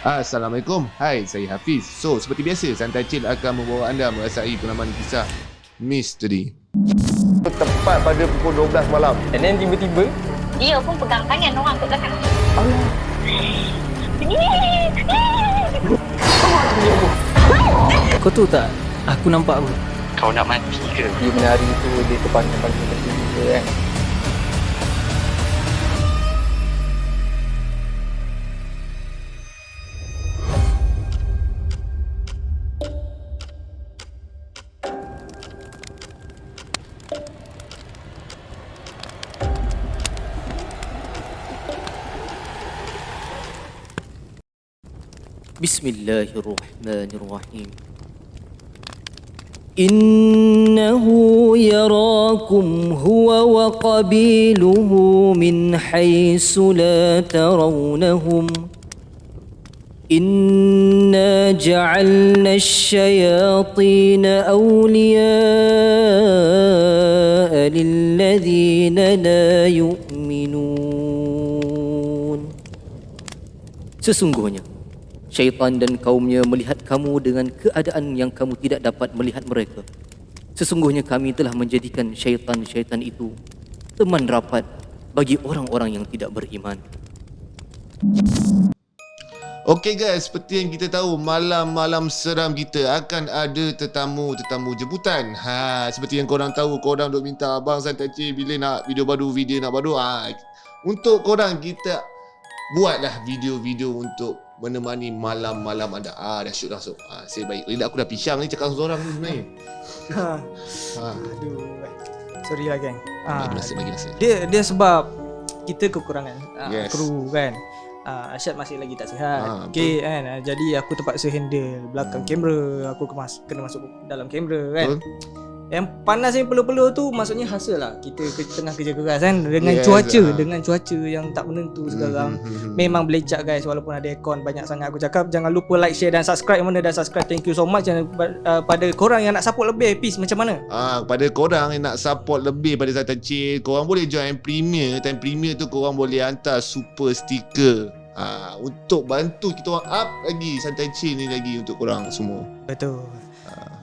Assalamualaikum. Hai, saya Hafiz. So, seperti biasa, Santai Chill akan membawa anda merasai penamaan kisah misteri. Tepat pada pukul 12 malam. And then tiba-tiba Dia pun pegang tangan orang kat belakang. Allah. Kau tahu tak, aku nampak apa? Kau nak mati ke? Dia menari tu, dia terpanjang-panjang macam tu kan. Bismillahirrahmanirrahim. Innahu yarakum huwa wa qabiluhu min haythu la tarawnahum. Inna ja'alna asy-syayatina awliya'a lilladhina la yu'minun. Sesungguhnya syaitan dan kaumnya melihat kamu dengan keadaan yang kamu tidak dapat melihat mereka. Sesungguhnya kami telah menjadikan syaitan-syaitan itu teman rapat bagi orang-orang yang tidak beriman. Okey guys, seperti yang kita tahu, malam-malam seram kita akan ada tetamu jemputan. Seperti yang korang tahu, korang duk minta abang Santai Chill bila nak video baru. Untuk korang kita buatlah video-video untuk menemani malam-malam anda. Dah shoot langsung. Saya baik. Lidah aku dah pisang ni cakap seorang ni sebenarnya. Aduh. Sorry lah geng. Bagi masa. Dia sebab kita kekurangan Yes. kru kan. Asyad masih lagi tak sihat. Okey kan. Jadi aku terpaksa handle belakang kamera. Aku kena masuk dalam kamera kan. Betul. Yang panas yang peluh-peluh tu maksudnya hasil lah. Kita tengah kerja keras kan. Dengan cuaca yang tak menentu sekarang. Memang belecak guys. Walaupun ada aircon banyak sangat aku cakap. Jangan lupa like, share dan subscribe. Yang mana dah subscribe, thank you so much. Dan pada korang yang nak support lebih, Peace macam mana? Kepada korang yang nak support lebih pada Santai Chill, korang boleh join Premier. Time Premier tu korang boleh hantar super sticker untuk bantu kita orang up lagi Santai Chill ni lagi untuk korang semua. Betul.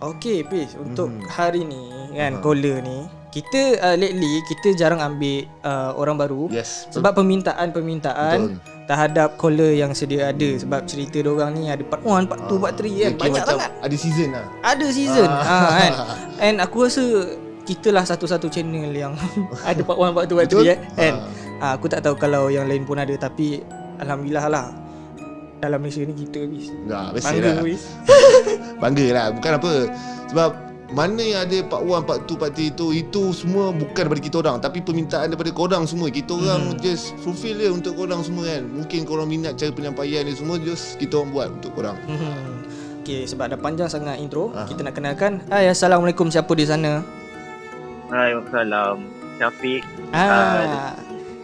Okey Peace, untuk hari ni kan, caller ni kita lately kita jarang ambil orang baru. Yes. Sebab permintaan Betul. terhadap caller yang sedia ada. Sebab cerita diorang ni ada part 1, part 2, part 3 kan. Banyak sangat. Ada season lah. Ada season kan. And aku rasa kita lah satu-satu channel yang ada part 1, part 2, part 3 kan. Aku tak tahu kalau yang lain pun ada. Tapi Alhamdulillah lah, dalam Malaysia ni kita habis. Bangga lah. Bangga lah. Bukan apa. Sebab mana yang ada part 1, part 2, part 3 itu semua bukan daripada kita orang, tapi permintaan daripada korang semua. Kita orang just fulfill dia untuk korang semua kan. Mungkin korang minat cara penyampaian ni semua, just kita orang buat untuk korang. Okay, sebab dah panjang sangat intro, kita nak kenalkan. Hai, Assalamualaikum, siapa di sana? Waalaikumsalam. Syafiq.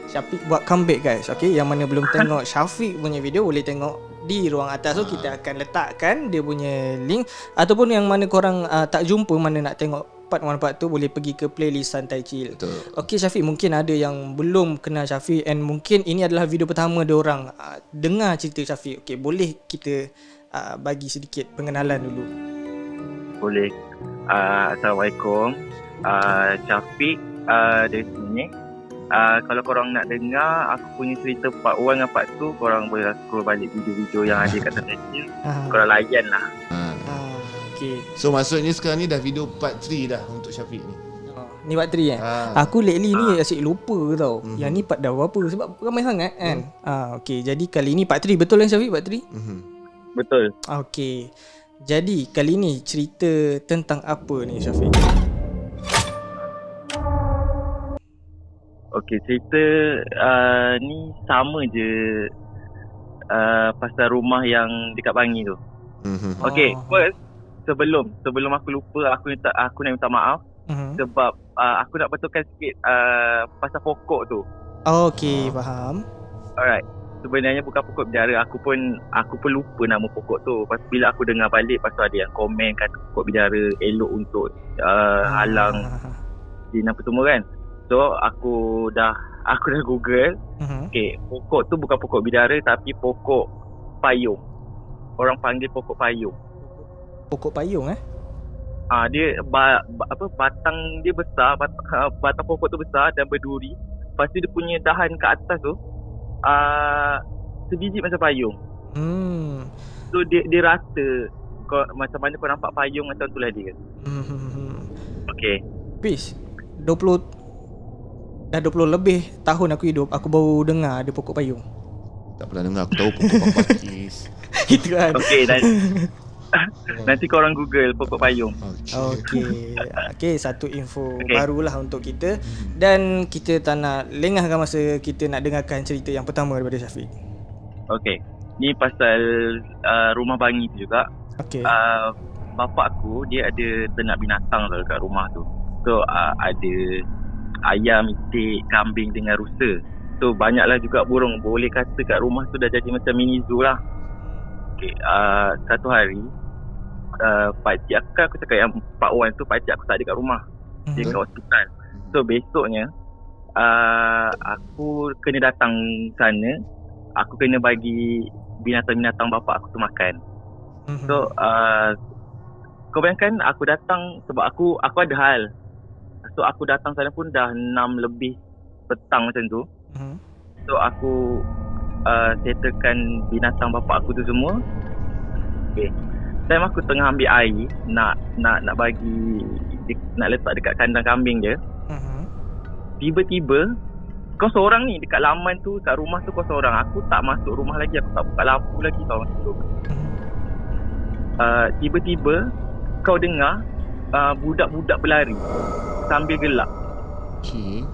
Syafiq buat comeback guys. Okay, yang mana belum tengok Syafiq punya video boleh tengok di ruang atas. So kita akan letakkan dia punya link. Ataupun yang mana korang tak jumpa, mana nak tengok part 1, part 2, boleh pergi ke playlist Santai Chill. Okay Syafiq, mungkin ada yang belum kenal Syafiq, and mungkin ini adalah video pertama diorang dengar cerita Syafiq. Okay, boleh kita bagi sedikit pengenalan dulu? Boleh. Assalamualaikum. Syafiq dari sini. Kalau korang nak dengar aku punya cerita part 1 dengan part 2, korang boleh scroll balik video-video yang ada kat Santai Chill. Korang layan lah. Okay. So maksudnya sekarang ni dah video part 3 dah untuk Syafiq ni. Ni part 3 Aku lately ni asyik lupa tau. Yang ni part dah berapa, sebab ramai sangat kan. Okay, jadi kali ni part 3. Betul kan Syafiq, part 3? Betul. Okay, jadi kali ni cerita tentang apa ni Syafiq? Okey, cerita ni sama je pasal rumah yang dekat Bangi tu. Okey, first sebelum aku lupa, aku nak minta maaf sebab aku nak betulkan sikit pasal pokok tu. Okey, faham. Alright. Sebenarnya bukan pokok bidara, aku pun lupa nama pokok tu. Lepas bila aku dengar balik, pasal ada yang komen kata pokok bidara elok untuk halang jin apa semua kan. So aku dah Google. Okay, pokok tu bukan pokok bidara tapi pokok payung. korang panggil pokok payung. Pokok payung Dia batang dia besar, batang pokok tu besar dan berduri. Lepas tu dia punya dahan kat atas tu sebiji macam payung. So dia rata. Macam mana kau nampak payung macam tu lah dia. Okay. Fish 20 lebih tahun aku hidup, aku baru dengar ada pokok payung. Tak pernah dengar, aku tahu pokok pakis. Gitu kan. Okay, nanti korang Google pokok payung. Okay, satu info barulah untuk kita. Dan kita tak nak lengahkan masa kita nak dengarkan cerita yang pertama daripada Syafiq. Okay, ni pasal rumah bangi tu juga. Okay. Bapak aku dia ada ternak binatang tau dekat rumah tu. So ada ayam, itik, kambing dengan rusa. So banyaklah juga burung. Boleh kata kat rumah tu dah jadi macam mini zoo lah. Okay, satu hari pakcik aku cakap yang Pak Wan tu, pakcik aku tak ada kat rumah. Dia kat hospital. So besoknya aku kena datang sana. Aku kena bagi binatang-binatang bapak aku tu makan. So kau bayangkan aku datang sebab aku ada hal. So aku datang sana pun dah 6 lebih petang macam tu. So aku settlekan binatang bapak aku tu semua. Okay. Time aku tengah ambil air nak bagi, nak letak dekat kandang kambing je. Tiba-tiba kau seorang ni dekat laman tu, kat rumah tu kau seorang. Aku tak masuk rumah lagi, aku tak buka lampu lagi tau masa tu. Tiba-tiba kau dengar budak-budak berlari sambil gelak. Okay.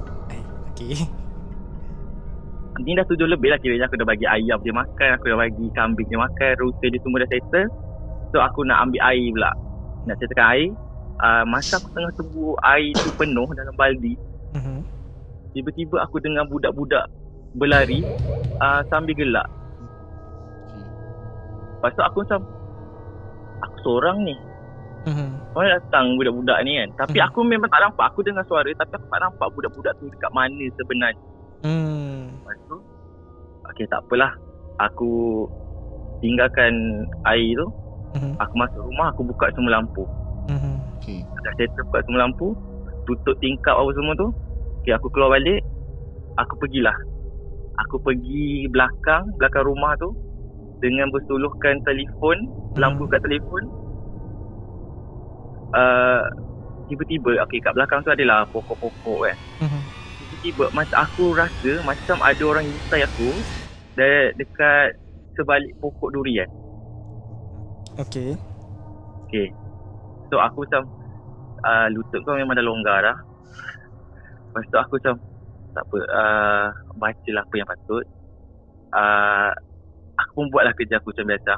Ni dah 7 lebih lah kiranya. Aku dah bagi ayam dia makan, aku dah bagi kambing dia makan, rusa dia semua dah settle. So aku nak ambil air pula, nak settlekan air. Masa aku tengah tunggu air tu penuh dalam baldi, tiba-tiba aku dengar budak-budak berlari sambil gelak. Lepas tu aku macam, aku seorang ni, mana datang budak-budak ni kan. Tapi aku memang tak nampak. Aku dengar suara tapi aku tak nampak budak-budak tu dekat mana sebenarnya. Lepas tu okay, tak apalah. Aku tinggalkan air tu. Aku masuk rumah, aku buka semua lampu. Dah settle buka semua lampu, tutup tingkap apa semua tu. Okay, aku keluar balik. Aku pergilah. Aku pergi belakang rumah tu dengan bersuluhkan telefon, lampu kat telefon. Tiba-tiba kat belakang tu adalah pokok-pokok kan. Tiba-tiba macam aku rasa macam ada orang intai aku dekat sebalik pokok durian. Okay. So aku macam lutut kau memang dah longgar dah. Lepas tu aku macam tak apa, bacalah apa yang patut. Aku pun buatlah kerja aku macam biasa.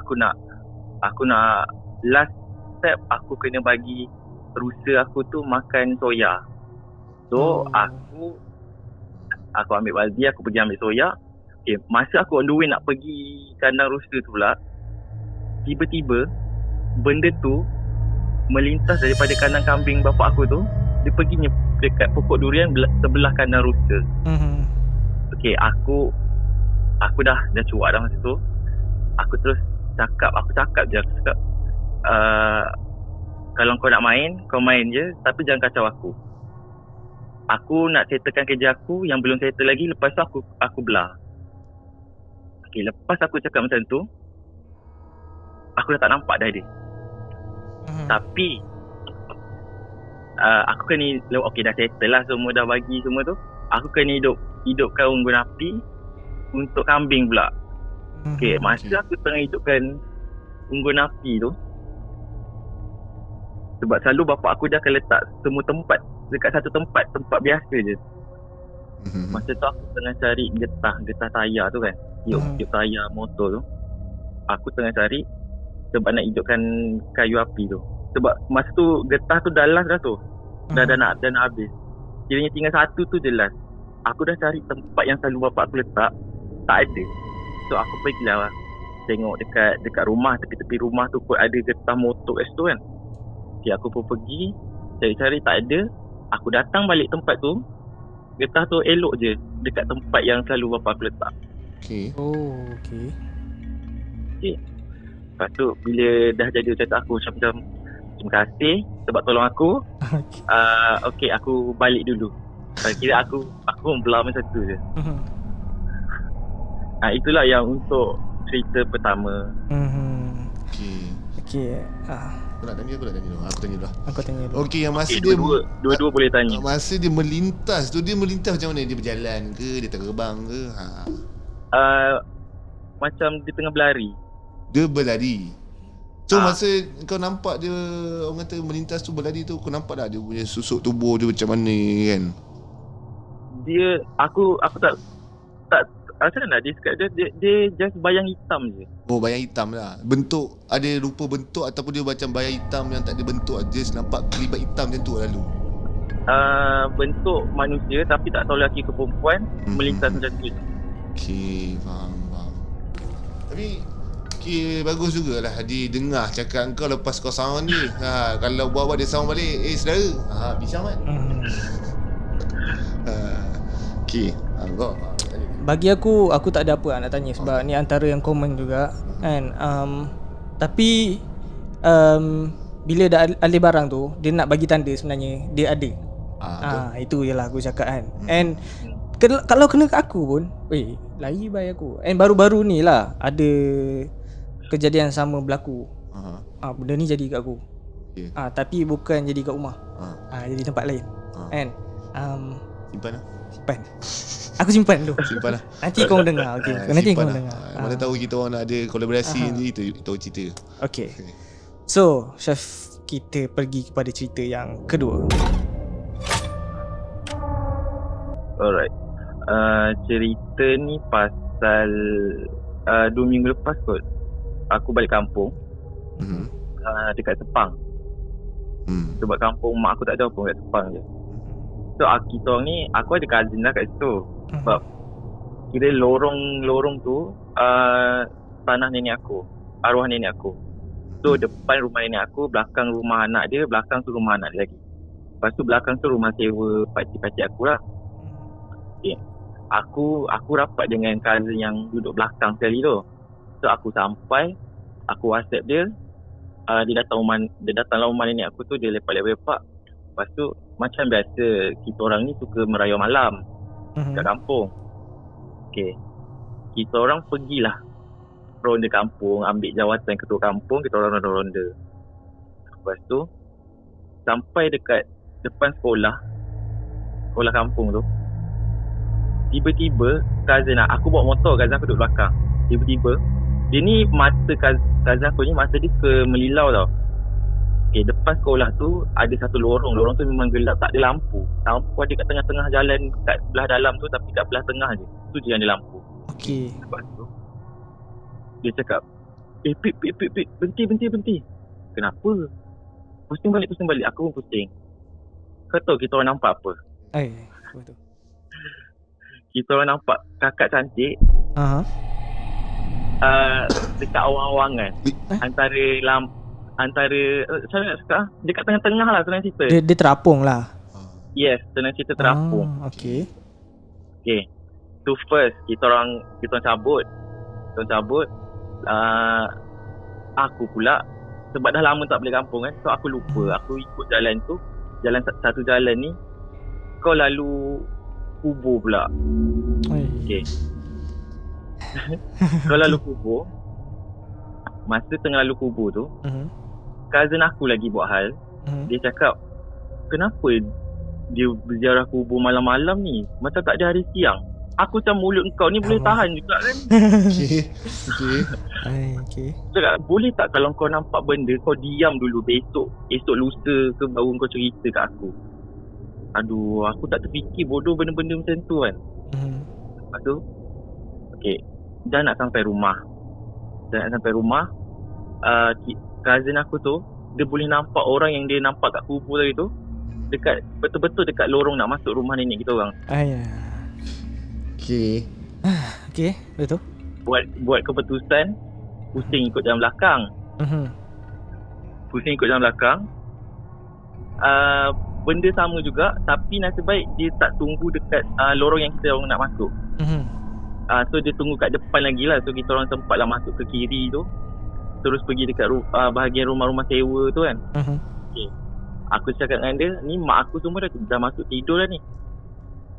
Aku nak last step, aku kena bagi rusa aku tu makan soya. So aku ambil baldi, aku pergi ambil soya. Okay, masa aku on the way nak pergi kandang rusa tu pula, tiba-tiba benda tu melintas daripada kandang kambing bapak aku tu. Dia pergi dekat pokok durian sebelah kandang rusa. Okay, aku dah cuak dah masa tu. Aku terus cakap je. Aku cakap, kalau kau nak main, kau main je, tapi jangan kacau aku. Aku nak settlekan kerja aku yang belum settle lagi. Lepas tu aku belah. Okay, lepas aku cakap macam tu, aku dah tak nampak dah dia. Tapi aku kena, okay dah settle lah semua, dah bagi semua tu. Aku kena hidupkan unggun api untuk kambing pula. Okay, masa aku tengah hidupkan unggun api tu, sebab selalu bapak aku dia akan letak semua tempat dekat satu tempat biasa je. Masa tu aku tengah cari getah tayar tu kan, tiup tayar motor tu. Aku tengah cari sebab nak hidupkan kayu api tu. Sebab masa tu getah tu dah last dah tu. Dah nak habis. Kiranya tinggal satu tu je last. Aku dah cari tempat yang selalu bapak aku letak, tak ada. So aku pergilah tengok dekat rumah, tepi-tepi rumah tu kot ada getah motor kat situ kan. Okay, aku pun pergi cari-cari, tak ada. Aku datang balik tempat tu, getah tu elok je dekat tempat yang selalu bapak aku letak. Okay. Oh, okay. Lepas tu bila dah jadi macam tu, aku macam terima kasih sebab tolong aku. Okay, aku balik dulu. Kira aku membelah macam tu je. Itulah yang untuk cerita pertama. Okay. Aku nak tanya dulu. Aku tanya dulu. Aku tanya dulu. Okey, yang masa Okay, dia dua-dua boleh tanya. Masa dia melintas tu, dia melintas macam mana? Dia berjalan ke? Dia terbang ke? Macam dia tengah berlari. Dia berlari. So masa kau nampak dia, orang kata melintas tu, berlari tu, kau nampak tak dia punya susuk tubuh dia macam mana kan? Dia aku tak macam mana nak describe dia just bayang hitam je. Oh, bayang hitam lah. Bentuk, ada rupa bentuk ataupun dia macam bayang hitam yang tak ada bentuk, dia nampak kelibat hitam macam tu lalu. Bentuk manusia tapi tak tahu lelaki ke perempuan, melintas macam tu. Okey, faham. Tapi bagus jugalah didengar cakap kau lepas kau sound ni. Kalau buat dia sound balik, saudara. Bisa kan? Okey, kau. Bagi aku tak ada apa nak tanya sebab ni antara yang komen juga kan. Tapi bila dah alih barang tu, dia nak bagi tanda sebenarnya dia ada. Itu jelah aku cakap kan. And kalau kena ke aku pun, lari bayi aku. And baru-baru ni lah ada kejadian sama berlaku. Benda ni jadi kat aku. Tapi bukan jadi kat rumah. Jadi tempat lain. Kan? Simpan. Aku simpan dulu. Simpan lah. Nanti kau dengar. Okay. Nanti kau dengar. Mana tahu kita orang nak ada kolaborasi ni, itu cerita. Okay. So, Syaf, kita pergi kepada cerita yang kedua. Alright. Cerita ni pasal 2 minggu lepas kot. Aku balik kampung. Dekat Sepang. Sebab kampung mak aku tak jauh pun, kat Sepang je. So kita orang ni, aku ada cousin lah kat situ. Sebab kira lorong tu tanah nenek aku, arwah nenek aku. So depan rumah nenek aku, belakang rumah anak dia, belakang tu rumah anak dia lagi. Lepas tu belakang tu rumah sewa pakcik-pakcik aku lah. Okay. Aku rapat dengan cousin yang duduk belakang sekali tu. So aku sampai, aku WhatsApp dia. Dia datang rumah nenek aku tu, dia lepak-lepak. Lepas tu macam biasa, kita orang ni suka merayau malam kat kampung. Okay, kita orang pergilah ronda kampung, ambil jawatan ketua kampung, kita orang ronda. Lepas tu sampai dekat depan sekolah kampung tu, tiba-tiba cousin aku bawa motor, cousin aku duduk belakang. Tiba-tiba dia ni, mata cousin aku ni, mata dia suka melilau tau. Okay, depan sekolah tu ada satu lorong tu memang gelap, tak ada lampu ada kat tengah-tengah jalan, kat belah dalam tu, tapi kat belah tengah je tu je yang ada lampu. Okay. Lepas tu dia cakap, Pip, berhenti. Kenapa? Pusing balik. Aku pun pusing. Kau tahu kita orang nampak apa? Betul. Kita orang nampak kakak cantik dekat awang-awangan, antara macam mana nak cakap, dekat tengah-tengah lah, senang cerita. Dia terapung lah. Yes, senang cerita terapung. Okay. So first kita orang cabut. Aku pula sebab dah lama tak balik kampung kan, so aku lupa. Aku ikut jalan tu, satu jalan ni kau lalu kubur pula. Okay. Kau lalu kubur. Masa tengah lalu kubur tu, cousin aku lagi buat hal. Dia cakap, kenapa dia berziarah kubur malam-malam ni? Macam tak ada hari siang. Aku macam, mulut kau ni boleh tahan juga kan? Okay. Cakap, boleh tak kalau kau nampak benda, kau diam dulu, esok lusa ke baru kau cerita kat aku. Aduh, aku tak terfikir bodoh benda-benda macam tu kan. Lepas tu, okay, dah nak sampai rumah. Cousin aku tu, dia boleh nampak orang yang dia nampak kat kubur tadi tu, dekat, betul-betul dekat lorong nak masuk rumah nenek kita orang. Okay, betul. Buat keputusan, pusing ikut jalan belakang. Benda sama juga, tapi nasib baik dia tak tunggu dekat lorong yang kita orang nak masuk. So dia tunggu kat depan lagi lah. So kita orang sempatlah masuk ke kiri tu. terus pergi dekat bahagian rumah-rumah sewa tu kan. Okay. Aku cakap dengan dia, ni mak aku semua dah masuk tidur dah ni.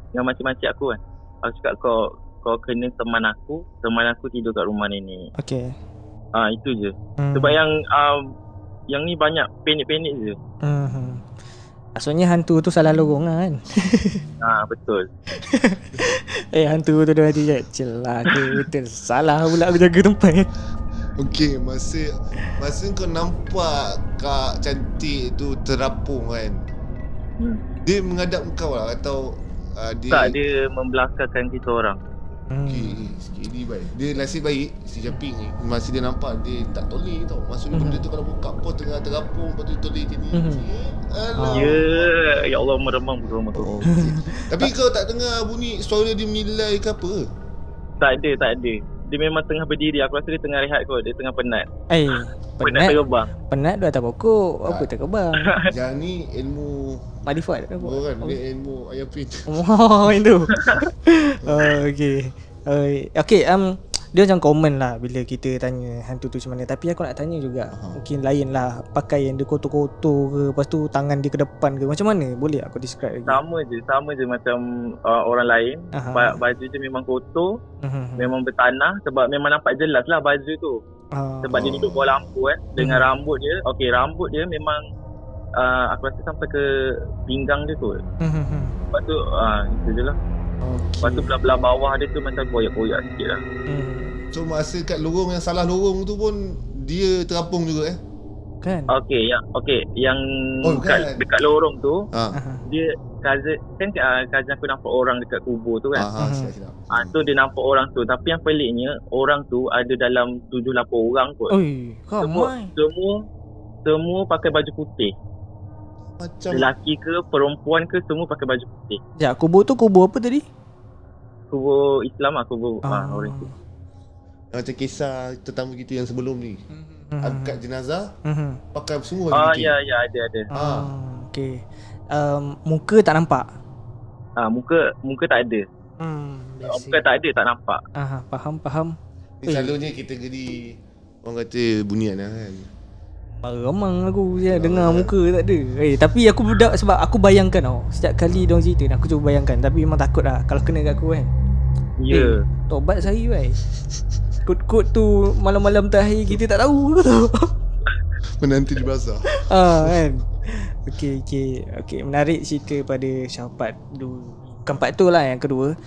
Dengan makcik-makcik aku kan. Aku cakap kau kena teman aku tidur kat rumah nenek. Okay. Itu je. Sebab yang ni banyak panik-panik je. Maksudnya hantu tu salah lorong lah kan. Betul. Hantu tu dah mati kecil lah. Betul. Salah pula aku jaga tempat. Okey, masa kau nampak Kak Cantik tu terapung kan, dia menghadap kau lah atau dia... Tak, dia membelakangkan kita orang. Okey, sikit ni baik. Dia nasib baik si Japing ni. Masa dia nampak, dia tak toleh tau. Maksudnya benda tu kalau buka pun tengah terapung, lepas tu dia toleh macam ni. Alah. Ya Allah, meremang tu. Tapi kau tak dengar bunyi suara dia menilai ke apa? Tak ada. Dia memang tengah berdiri. Aku rasa dia tengah rehat kot. Dia tengah penat. Penat terbang. Penat tu atas pokok. Apa terbang? Yang ni ilmu Malifat ke apa? bukan, dia ilmu ayam pin. Itu. Okay. Okay, dia macam komen lah bila kita tanya hantu tu macam mana. Tapi aku nak tanya juga, mungkin lain lah pakaian dia kotor-kotor ke, lepas tu tangan dia ke depan ke, macam mana? Boleh aku describe lagi? Sama je macam orang lain. Baju dia memang kotor, memang bertanah. Sebab memang nampak jelas lah baju tu. Sebab dia duduk bawah lampu kan. Dengan rambut dia, rambut dia memang aku rasa sampai ke pinggang dia tu. Lepas tu itu je lah. Lepas tu belah-belah bawah dia tu macam koyak-koyak sikit lah. So masa kat lorong yang salah lorong tu pun dia terapung juga Kan? Yang dekat lorong tu dia cousin aku nampak orang dekat kubur tu kan. Silap. So dia nampak orang tu. Tapi yang peliknya, orang tu ada dalam 7-8 orang kot. Semua pakai baju putih. Macam Lelaki ke perempuan ke, semua pakai baju putih. Kubur tu kubur apa tadi? Kubur Islam lah, kubur orang tu. macam kisah tetamu kita yang sebelum ni. Angkat jenazah pakai semua baju putih. Ya ada. Okay. Muka tak nampak? Muka tak ada. Muka tak ada, tak nampak. Faham. Ni selalunya kita jadi orang kata bunian lah kan. Remang aku dengar muka tak ada. Tapi aku budak sebab aku bayangkan tau. Setiap kali diorang cerita ni, aku cuba bayangkan. Tapi memang takut lah kalau kena kat aku kan. Ya. Tobat sehari bai. Kod-kod tu malam-malam terakhir kita tak tahu tu. Menanti di bazar. Kan. Okay, menarik cerita pada Syafat dulu. Bukan part tu lah, yang kedua.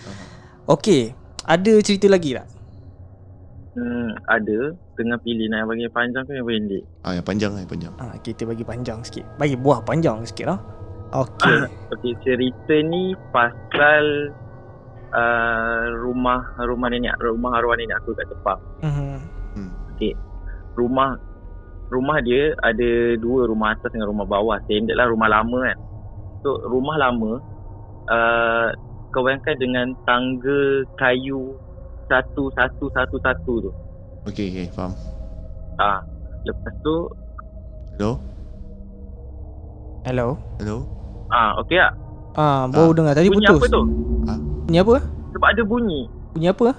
Okay, ada cerita lagi tak? Ada. Tengah pilih nak bagi panjang ke yang pendek? Yang panjang. Kita bagi panjang sikit. Bagi buah panjang sikit lah. Okay, cerita ni pasal rumah arwah nenek aku kat Sepang. Okay. Rumah dia ada 2, rumah atas dengan rumah bawah. Standard lah, rumah lama kan. So rumah lama kau bayangkan dengan tangga kayu satu tu. Okay, faham. Lepas tu Hello? Okay tak? Baru dengar tadi bunyi putus. Apa tu? Bunyi apa? Sebab ada bunyi. Bunyi apa?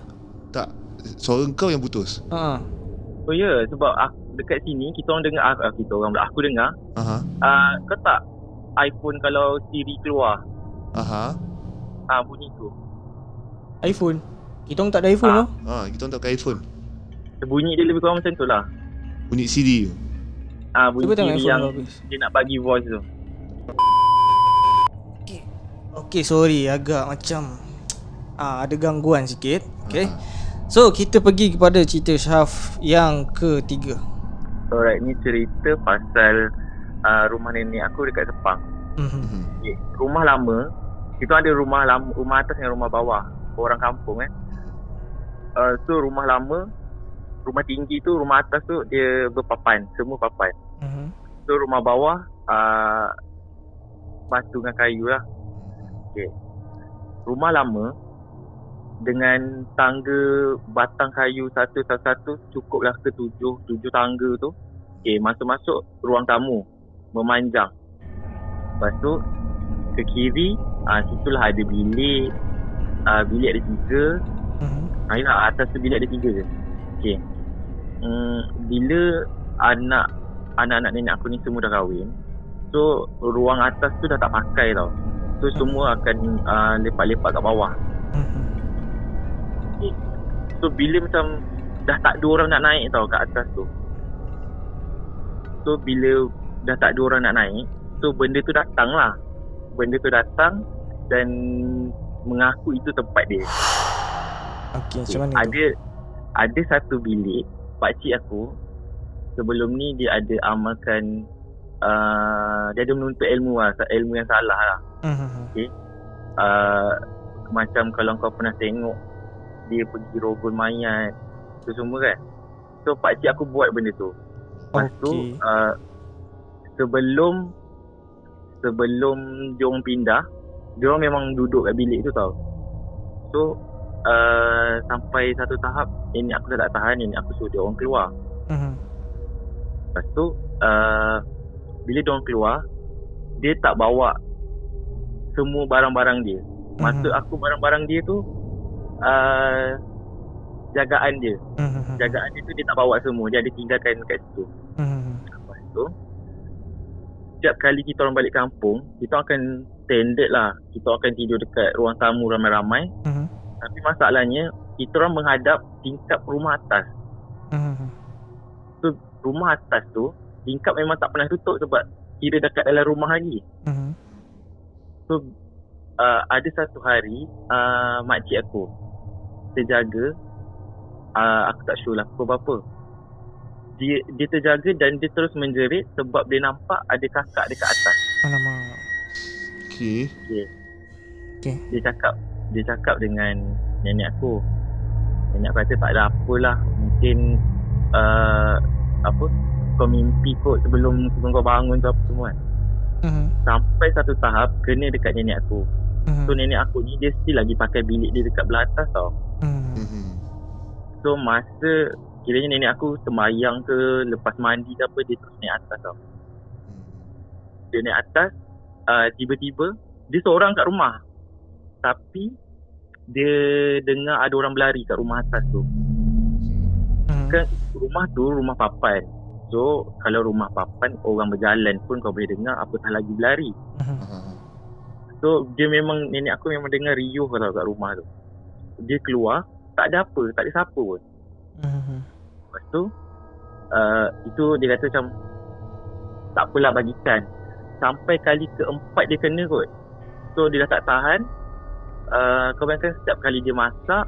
Tak, suara kau yang putus. Oh ya, sebab dekat sini kita orang dengar, aku dengar. Kau tak iPhone kalau Siri keluar? Bunyi tu. iPhone? Kita orang tak ada iPhone tau. Kita orang tak pakai iPhone. Bunyi dia lebih kurang macam tu lah. Bunyi CD tu. Bunyi Siri yang dia nak bagi voice tu. Okay, sorry, agak macam ada gangguan sikit. Okay. So kita pergi kepada cerita Syaf yang ketiga. Alright, ni cerita pasal rumah nenek aku dekat Sepang. Okay. Rumah lama. Kita ada rumah lama, rumah atas dengan rumah bawah. Orang kampung kan. So rumah lama, rumah tinggi tu, rumah atas tu dia berpapan, semua papan. So rumah bawah batu dengan kayu lah. Okay. Rumah lama dengan tangga batang kayu satu cukuplah ke 7 tangga tu. Okay, masuk ruang tamu memanjang. Lepas tu ke kiri situlah ada bilik. Bilik ada 3. Atas tu bilik ada 3 je. Okay. bila anak-anak nenek aku ni semua dah kahwin, so ruang atas tu dah tak pakai tau. So semua akan lepak-lepak kat bawah. So bila macam dah tak ada orang nak naik tau kat atas tu. So bila dah tak ada orang nak naik, so benda tu datang lah. Benda tu datang dan mengaku itu tempat dia. Okey, macam mana tu? Ada satu bilik pakcik aku sebelum ni dia ada amalkan dia ada menuntut ilmu yang salah lah. Okay. Macam kalau kau pernah tengok dia pergi rogol mayat tu semua kan. So pakcik aku buat benda tu. Lepas tu sebelum dia orang pindah, dia orang memang duduk kat bilik tu tau. So sampai satu tahap nenek aku dah tak tahan, nenek aku suruh dia orang keluar. Lepas tu bila dia orang keluar, dia tak bawa semua barang-barang dia. Maksud aku barang-barang dia tu jagaan dia. Jagaan dia tu dia tak bawa semua, dia ada tinggalkan kat situ. Lepas tu setiap kali kita orang balik kampung, kita akan standard lah, kita akan tidur dekat ruang tamu ramai-ramai. Tapi masalahnya kita orang menghadap tingkap rumah atas. So rumah atas tu tingkap memang tak pernah tutup sebab kira dekat dalam rumah lagi. So ada satu hari makcik aku terjaga, aku tak sure lah pukul berapa, dia terjaga dan dia terus menjerit sebab dia nampak ada kakak dekat atas. Alamak. Okay. Dia cakap dengan nenek aku. Nenek aku kata tak ada apalah, mungkin kau mimpi kot sebelum kau bangun tu apa semua kan. Sampai satu tahap kena dekat nenek aku. So nenek aku ni dia still lagi pakai bilik dia dekat belah atas tau. So masa kiranya nenek aku sembahyang ke lepas mandi ke apa, dia terus naik atas tau. Dia naik atas, tiba-tiba dia seorang kat rumah, tapi dia dengar ada orang berlari kat rumah atas tu. Kan rumah tu rumah papan. So kalau rumah papan orang berjalan pun kau boleh dengar, apatah lagi berlari. So dia memang, nenek aku memang dengar riuh tau kat rumah tu. Dia keluar, tak ada apa, tak ada siapa pun. Lepas tu itu dia kata macam tak apalah bagikan. Sampai kali keempat dia kena kot. So dia dah tak tahan. Kau bayangkan setiap kali dia masak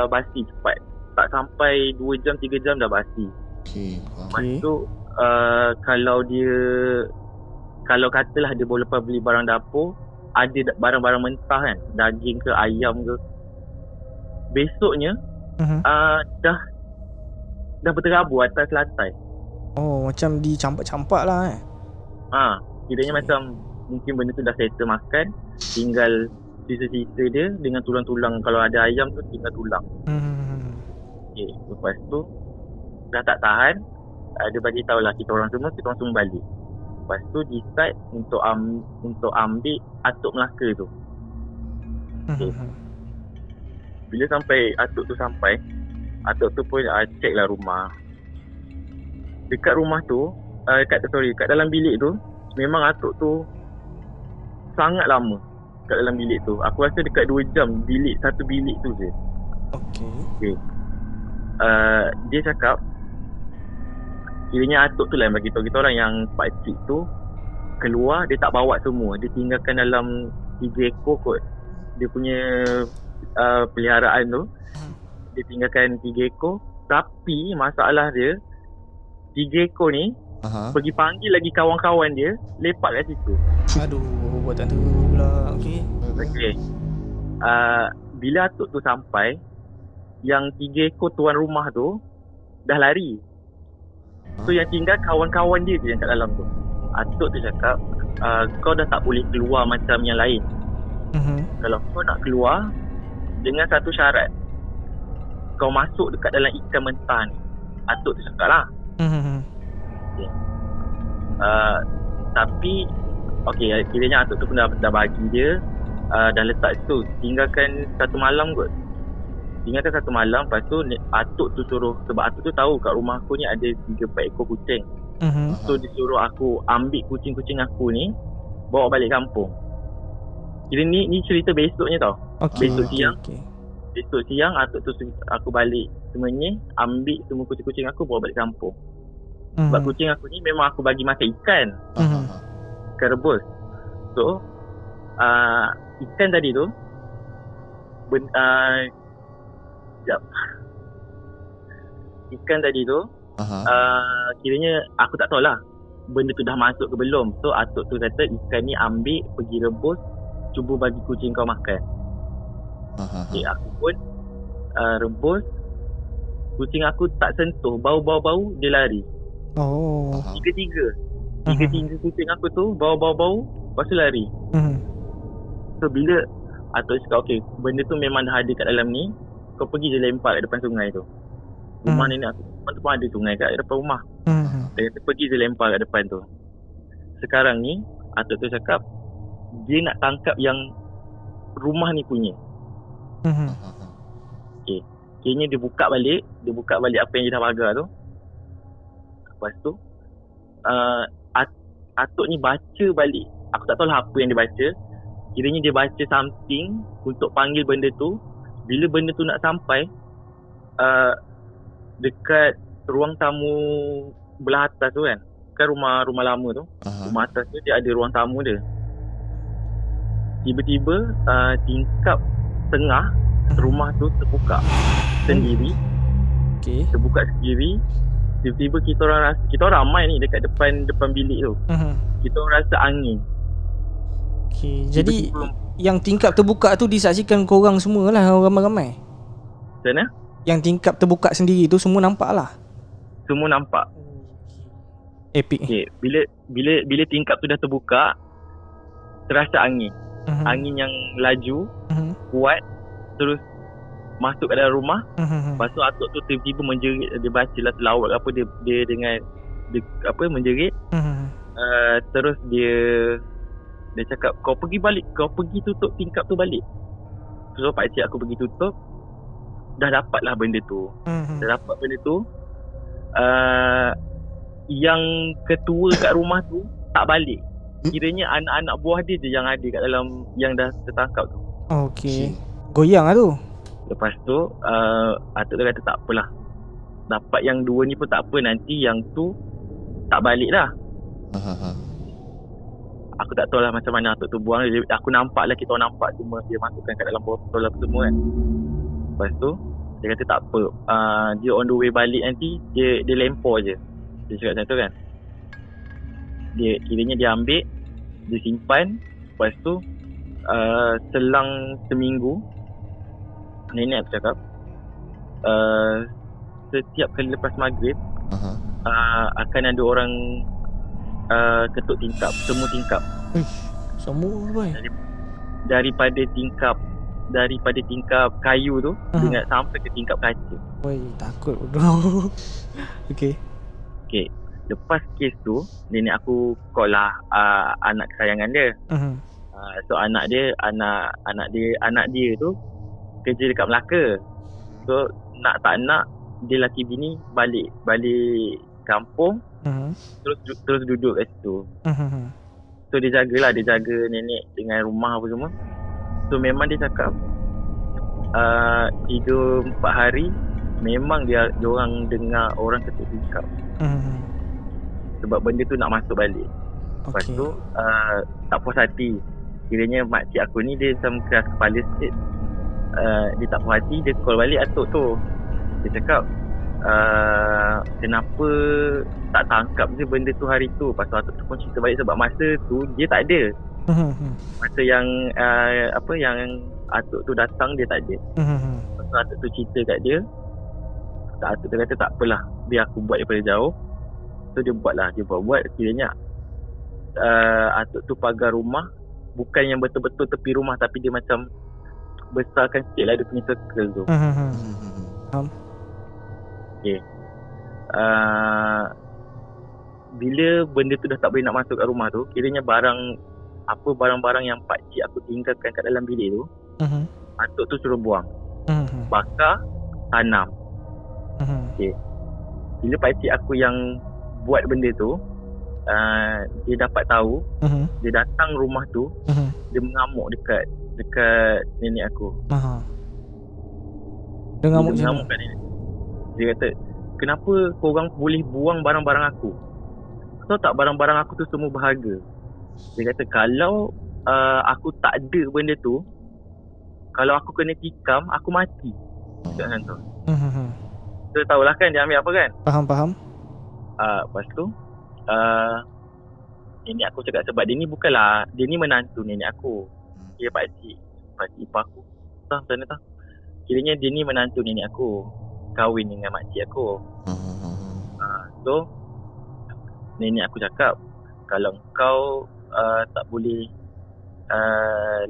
basi cepat. Tak sampai 2 jam 3 jam dah basi. Lepas tu kalau katalah dia boleh lepas beli barang dapur, ada barang-barang mentah kan, daging ke ayam ke, besoknya dah berterabur atas lantai. Oh, macam dicampak-campak lah Kiranya macam mungkin benda tu dah settle makan, tinggal sisa-sisa dia dengan tulang-tulang. Kalau ada ayam tu tinggal tulang. Okay, lepas tu dah tak tahan, dia bagi tahu lah kita orang semua balik. Lepas tu decide untuk ambil atuk Melaka tu. Okay. Bila atuk tu sampai, atuk tu pun check lah rumah. Dekat rumah tu, kat dalam bilik tu, memang atuk tu sangat lama kat dalam bilik tu. Aku rasa dekat 2 jam satu bilik tu je. Okay. Dia cakap kiranya atuk tu lah yang bagi tahu kita orang yang pakcik tu keluar, dia tak bawa semua, dia tinggalkan dalam 3 ekor kot. Dia punya peliharaan tu dia tinggalkan 3 ekor. Tapi masalah dia 3 ekor ni pergi panggil lagi kawan-kawan dia lepak kat situ. Aduh, buatan tu pula. Okay. Bila atuk tu sampai, yang 3 ekor tuan rumah tu dah lari. So yang tinggal kawan-kawan dia je yang kat dalam tu. Atuk tu cakap, kau dah tak boleh keluar macam yang lain. Kalau kau nak keluar, dengan satu syarat, kau masuk dekat dalam ikan mentah ni. Atuk tu cakap lah. Okay. Tapi kiranya atuk tu pun dah bagi dia, dah letak situ, tinggalkan 1 malam kot. Tinggal satu malam. Lepas tu atuk tu suruh, sebab atuk tu tahu kat rumah aku ni ada 3-4 ekor kucing. So disuruh aku ambil kucing-kucing aku ni, bawa balik kampung. Kira ni cerita besoknya tau. Besok siang. Besok siang atuk tu aku balik semuanya, ambil semua kucing-kucing aku bawa balik kampung. Sebab kucing aku ni memang aku bagi makan ikan. Ikan rebus. So ikan tadi tu ikan tadi tu kiranya aku tak tahulah benda tu dah masuk ke belum. So atuk tu kata ikan ni ambil pergi rebus, cuba bagi kucing kau makan. Okay, aku pun rebus. Kucing aku tak sentuh, bau dia lari. Tiga kucing aku tu bau, lepas tu lari. So bila atuk cakap okay, benda tu memang dah ada kat dalam ni, kau pergi je lempar kat depan sungai tu. Rumah nenek aku tu pun ada sungai kat depan rumah. Dia kata pergi je lempar kat depan tu. Sekarang ni atuk tu cakap dia nak tangkap yang rumah ni punya. Okay, kayaknya dia buka balik apa yang dia dah pagar tu. Lepas tu atuk ni baca balik. Aku tak tahulah apa yang dia baca. Kiranya dia baca something untuk panggil benda tu. Bila benda tu nak sampai dekat ruang tamu belah atas tu kan rumah lama tu. Rumah atas tu dia ada ruang tamu dia. Tiba-tiba tingkap tengah rumah tu terbuka sendiri. Terbuka sendiri. Tiba-tiba kita orang ramai ni dekat depan bilik tu. Kita orang rasa angin. Jadi yang tingkap terbuka tu disaksikan korang semua lah, ramai-ramai. Macam mana? Yang tingkap terbuka sendiri tu semua nampak lah. Semua nampak. Epic. Okay, bila tingkap tu dah terbuka, terasa angin. Angin yang laju, kuat, terus masuk ke dalam rumah. Lepas tu atuk tu tiba-tiba menjerit. Dia baca lah selawat apa, dia dengan menjerit. Terus dia cakap kau pergi balik, kau pergi tutup tingkap tu balik. So pakcik aku pergi tutup. Dah dapat lah benda tu. Dah dapat benda tu. Yang ketua kat rumah tu tak balik. Kiranya anak-anak buah dia je yang ada kat dalam, yang dah tertangkap tu. Goyang lah tu. Lepas tu atuk tu kata tak apalah, dapat yang dua ni pun tak apa, nanti yang tu tak balik dah. Aku tak tahu lah macam mana atuk tu buang. Aku nampak lah, kita orang nampak semua dia masukkan kat dalam botol apa semua kan. Lepas tu dia kata tak apa, dia on the way balik nanti dia lempar je. Dia cakap macam tu kan. Dia kiranya dia ambil, dia simpan. Lepas tu selang seminggu, nenek aku cakap setiap kali lepas maghrib akan ada orang ketuk tingkap, semua tingkap. Semua boy. Daripada tingkap kayu tu dengan sampai ke tingkap kaca. Boy, takut bodoh. Okay. Lepas kes tu, nenek aku call lah anak kesayangan dia. So anak dia tu kerja dekat Melaka. So nak tak nak, dia laki bini balik kampung. Terus duduk kat situ. So dia jaga nenek dengan rumah apa semua. So memang dia cakap tidur 4 hari memang dia orang dengar orang ketuk tingkap. Sebab benda tu nak masuk balik. Lepas tu tak puas hati. Kiranya makcik aku ni dia macam keras kepala sikit. Dia tak puas hati, dia call balik atuk tu. Dia cakap kenapa tak tangkap je benda tu hari tu. Lepas tu atuk tu pun cerita balik sebab masa tu dia tak ada. Masa yang yang atuk tu datang dia tak ada. Lepas tu atuk tu cerita kat dia. Atuk tu kata tak apalah, biar aku buat daripada jauh. So dia buat kiranya atuk tu pagar rumah, bukan yang betul-betul tepi rumah, tapi dia macam besarkan sikit lah dia punya circle tu. Bila benda tu dah tak boleh nak masuk kat rumah tu, kiranya barang-barang yang pakcik aku tinggalkan kat dalam bilik tu, atuk tu suruh buang. bakar, tanam. Okay. Bila pakcik aku yang buat benda tu, dia dapat tahu, dia datang rumah tu, dia mengamuk dekat nenek aku. Dia ngamuk macam kat nenek. Dia kata, kenapa korang boleh buang barang-barang aku? Tahu tak barang-barang aku tu semua berharga. Dia kata, kalau aku tak ada benda tu, kalau aku kena tikam, aku mati. Cakap macam tu. So tahulah kan dia ambil apa kan? Faham. Lepas tu nenek aku cakap, sebab dia ni bukanlah, dia ni menantu nenek aku. Dia pakcik ipar aku. Tahu macam mana tahu? Kiranya dia ni menantu nenek aku, kahwin dengan makcik aku. So nenek aku cakap, kalau kau tak boleh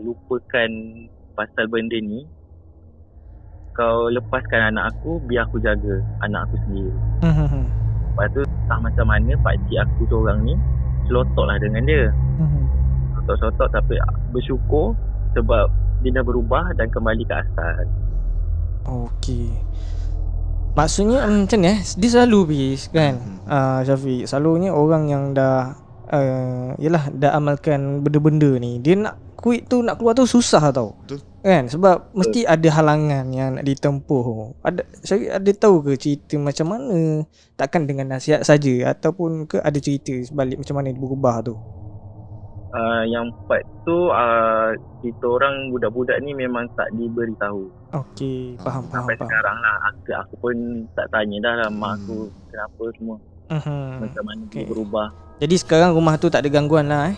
lupakan pasal benda ni, kau lepaskan anak aku, biar aku jaga anak aku sendiri. Lepas tu tak macam mana pakcik aku seorang ni selotok lah dengan dia. Selotok tapi bersyukur sebab dia dah berubah dan kembali ke asal. Okey. Maksudnya macam ni dia selalu bis kan, Syafiq. Selalunya orang yang dah yelah dah amalkan benda-benda ni, dia nak quit tu, nak keluar tu susah tau. Betul. Kan, sebab mesti ada halangan yang nak ditempuh. Syafiq ada tahu ke cerita macam mana? Takkan dengan nasihat saja, ataupun ke ada cerita sebalik macam mana dia berubah tu? Yang part tu kita orang budak-budak ni memang tak diberitahu. Okey, faham. Sampai sekarang lah aku pun tak tanya dah lah mak aku kenapa semua. Macam mana dia berubah. Jadi sekarang rumah tu tak ada gangguan lah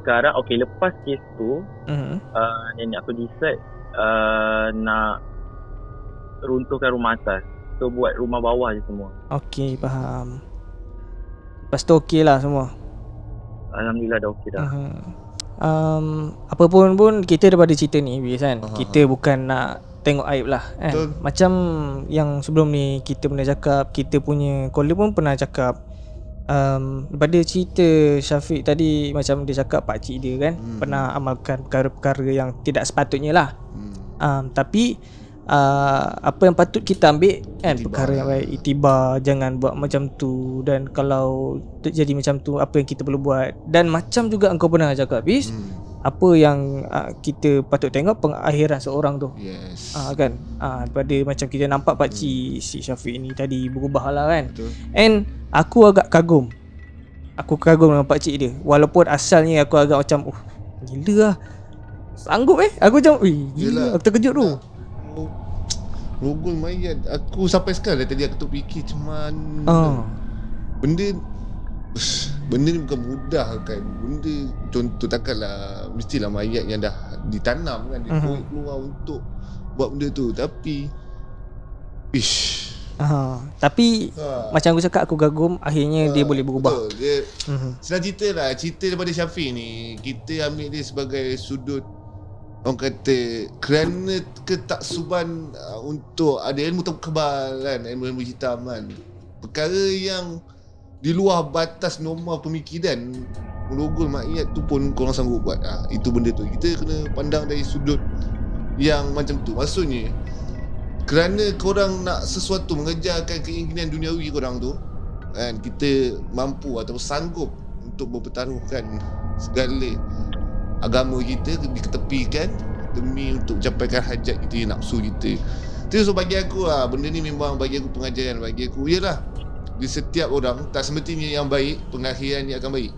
Sekarang lepas kes tu nenek aku decide nak runtuhkan rumah atas. So buat rumah bawah je semua. Okey, faham. Lepas tu okey lah semua. Alhamdulillah dah okey dah. Apa pun kita daripada cerita ni kan, kita bukan nak tengok aib lah kan. Macam yang sebelum ni kita pernah cakap, kita punya caller pun pernah cakap, daripada cerita Syafiq tadi, macam dia cakap pakcik dia kan pernah amalkan perkara-perkara yang tidak sepatutnya lah. Tapi apa yang patut kita ambil kan, perkara yang baik, iktibar, jangan buat macam tu. Dan kalau terjadi macam tu, apa yang kita perlu buat. Dan macam juga engkau pernah cakap bis, apa yang kita patut tengok pengakhiran seorang tu. Yes. Kan daripada macam kita nampak pakcik si Syafiq ni tadi berubah lah kan. Betul. And aku agak kagum. Aku kagum dengan pakcik dia. Walaupun asalnya aku agak macam gila lah, sanggup aku macam gila, aku terkejut tu. Rogol mayat. Aku sampai sekarang tadi aku terfikir macam mana benda ni bukan mudah kan. Benda contoh takkanlah mestilah mayat yang dah ditanam kan, dia keluar untuk buat benda tu. Tapi tapi macam aku cakap, aku kagum akhirnya dia boleh berubah. Betul. Dia senang cerita lah, cerita daripada Syafiq ni kita ambil dia sebagai sudut, orang kata kerana ketaksuban untuk ada ilmu kebal kan, ilmu hitam kan, perkara yang di luar batas norma pemikiran, merogol mayat tu pun korang sanggup buat. Itu benda tu kita kena pandang dari sudut yang macam tu. Maksudnya kerana korang nak sesuatu, mengejarkan keinginan duniawi korang tu kan, kita mampu atau sanggup untuk mempertaruhkan segala agama kita, diketepikan demi untuk capaikan hajat kita, nafsu kita. So bagi aku benda ni memang bagi aku pengajaran. Bagi aku ialah di setiap orang tak semestinya yang baik pengakhirannya akan baik,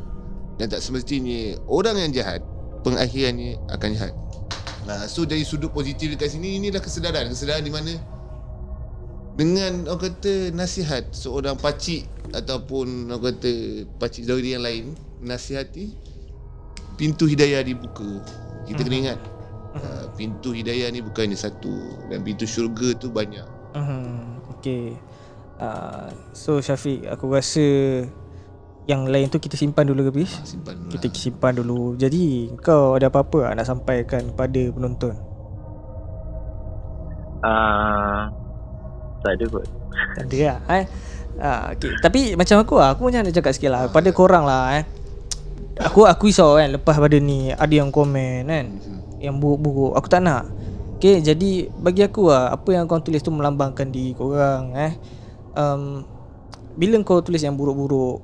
dan tak semestinya orang yang jahat pengakhirannya akan jahat. So dari sudut positif dekat sini, inilah kesedaran di mana dengan orang kata nasihat seorang pakcik ataupun orang kata pakcik dari yang lain nasihati, pintu hidayah dibuka. Kita kena ingat pintu hidayah ni bukan hanya satu, dan pintu syurga tu banyak. Okay. So Syafiq, aku rasa yang lain tu kita simpan dulu ke bis? Simpan dulu. Kita simpan dulu. Jadi kau ada apa-apa nak sampaikan pada penonton? Tak ada kot. Tak ada lah okay. Tapi macam aku macam nak cakap sikit lah pada korang lah Aku risau kan, lepas pada ni ada yang komen kan yang buruk-buruk. Aku tak nak. Okay, jadi bagi aku apa yang kau tulis tu melambangkan diri korang bila kau tulis yang buruk-buruk,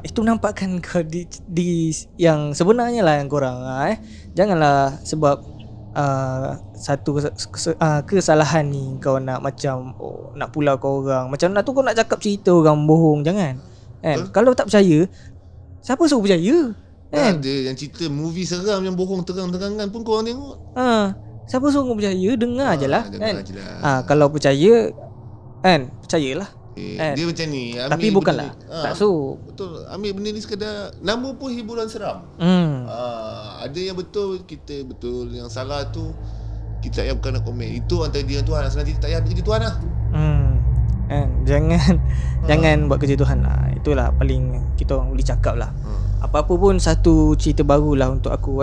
itu nampakkan kau di yang sebenarnya lah yang korang Janganlah sebab satu kesalahan ni kau nak macam nak pulau kau orang. Macam nak tu kau nak cakap cerita orang bohong. Jangan kan? Kalau tak percaya, siapa suruh percaya kan? Ada yang cerita movie seram yang bohong terang-terangan pun korang tengok. Siapa suruh percaya? Dengar je lah kan? Je lah. Kalau percaya kan, percayalah. Dia macam ni, tapi bukanlah tak so. Betul, ambil benda ni sekadar nama pun hiburan seram. Ada yang betul, kita betul. Yang salah tu kita tak payah bukan nak komen. Itu antara dia Tuhan. Sebenarnya kita tak payah kerja Tuhan lah. Kan, jangan buat kerja Tuhan lah. Itulah paling kita orang boleh cakap lah. Apa-apa pun satu cerita baru lah untuk aku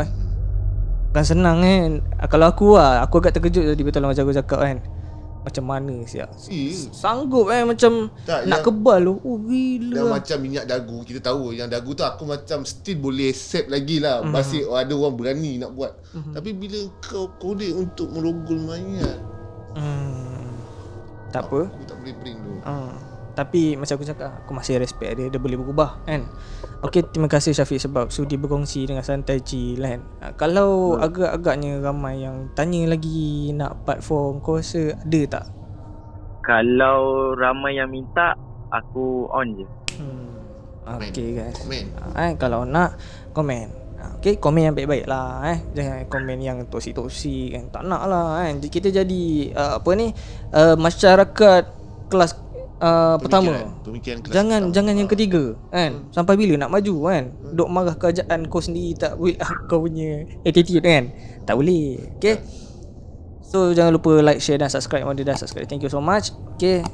Bukan senang kan. Kalau aku agak terkejut tadi betul lah macam aku cakap kan. Macam mana siap sanggup macam tak, nak kebal tu. Gila dah macam minyak dagu. Kita tahu yang dagu tu aku macam still boleh accept lagi lah. Masih ada orang berani nak buat. Tapi bila kau kodek untuk merogol mayat, tak apa, aku tak boleh bring tu. Tapi macam aku cakap, aku masih respect dia boleh berubah kan. Okay, terima kasih Syafiq sebab sudi berkongsi dengan Santai Chill kan. Kalau agak-agaknya ramai yang tanya lagi nak part 4, kau rasa ada tak? Kalau ramai yang minta, aku on je. Okay guys, Komen. kalau nak komen. Okay, komen yang baik-baik lah Jangan komen yang toksik-toksik kan. Tak nak lah kan. Kita jadi masyarakat kelas pertama. Pemikiran kelas Jangan pertama. jangan yang ketiga kan. Sampai bila nak maju kan? Duk marah kerajaan kau sendiri tak build up kau punya attitude kan. Tak boleh. Okay. So jangan lupa like, share dan subscribe. Kalau dah subscribe, thank you so much. Okay.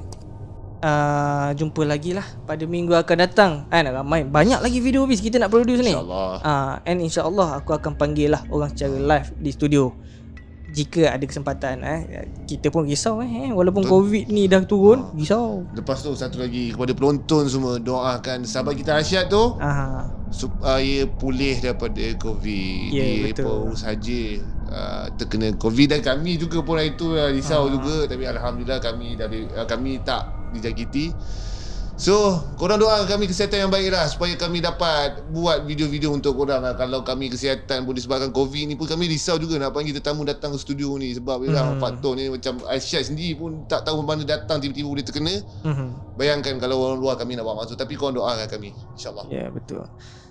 Jumpa lagi lah pada minggu akan datang kan. Ramai banyak lagi video habis kita nak produce ni. InsyaAllah. And insyaAllah aku akan panggil lah orang secara live di studio jika ada kesempatan. Kita pun risau walaupun COVID ni dah turun, risau. Lepas tu satu lagi kepada penonton semua, doakan sahabat kita Arsyad tu supaya pulih daripada COVID. Dia betul. baru saja terkena COVID dan kami juga pun hari tu risau juga. Tapi alhamdulillah kami tak dijangkiti. So korang doakan kami kesihatan yang baik lah, supaya kami dapat buat video-video untuk korang lah. Kalau kami kesihatan pun disebabkan COVID ni pun kami risau juga nak panggil tetamu datang ke studio ni. Sebab faktor ni macam Arsyad sendiri pun tak tahu mana datang tiba-tiba boleh terkena. Bayangkan kalau orang luar kami nak bawa masuk. Tapi korang doakan kami, InsyaAllah. Ya, betul.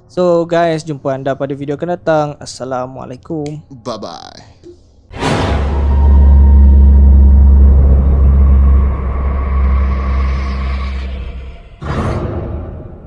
So guys, jumpa anda pada video akan datang. Assalamualaikum. Bye-bye.